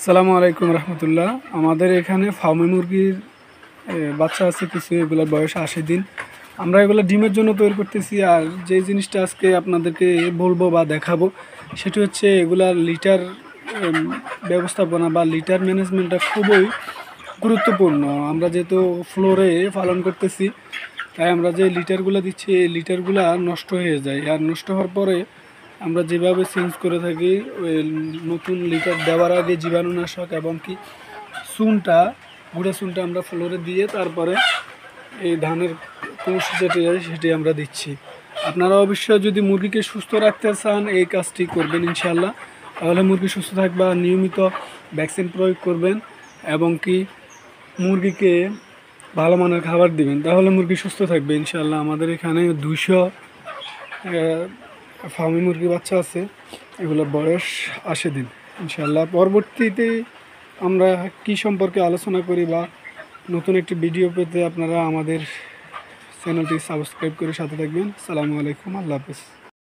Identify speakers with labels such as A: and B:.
A: আসসালামু আলাইকুম রহমতুল্লাহ। আমাদের এখানে ফার্মি মুরগির বাচ্চা আছে কিছু, এগুলোর বয়স 80 দিন। আমরা এগুলো ডিমের জন্য তৈরি করতেছি। আর যে জিনিসটা আজকে আপনাদেরকে বলবো বা দেখাবো সেটি হচ্ছে এগুলার লিটার ব্যবস্থাপনা বা লিটার ম্যানেজমেন্টটা খুবই গুরুত্বপূর্ণ। আমরা যেহেতু ফ্লোরে পালন করতেছি, তাই আমরা যে লিটারগুলো দিচ্ছি এই লিটারগুলো নষ্ট হয়ে যায়। আর নষ্ট হওয়ার পরে আমরা যেভাবে চেঞ্জ করে থাকি, ওই নতুন লিটার দেওয়ার আগে জীবাণুনাশক এবং কি চুনটা, গুঁড়া চুনটা আমরা ফ্লোরে দিয়ে তারপরে এই ধানের কুশ যেটি সেটি আমরা দিচ্ছি। আপনারা অবশ্যই যদি মুরগিকে সুস্থ রাখতে চান এই কাজটি করবেন ইনশাল্লাহ, তাহলে মুরগি সুস্থ থাকবে। আর নিয়মিত ভ্যাকসিন প্রয়োগ করবেন এবং কি মুরগিকে ভালো মানের খাবার দিবেন, তাহলে মুরগি সুস্থ থাকবে ইনশাল্লাহ। আমাদের এখানে 200 ফার্মি মুরগি বাচ্চা আছে, এগুলোর বয়স 80 দিন। ইনশাল্লাহ পরবর্তীতে আমরা কি সম্পর্কে আলোচনা করি বা নতুন একটি ভিডিও পেতে আপনারা আমাদের চ্যানেলটি সাবস্ক্রাইব করে সাথে থাকবেন। আসসালামু আলাইকুম, আল্লাহ হাফেজ।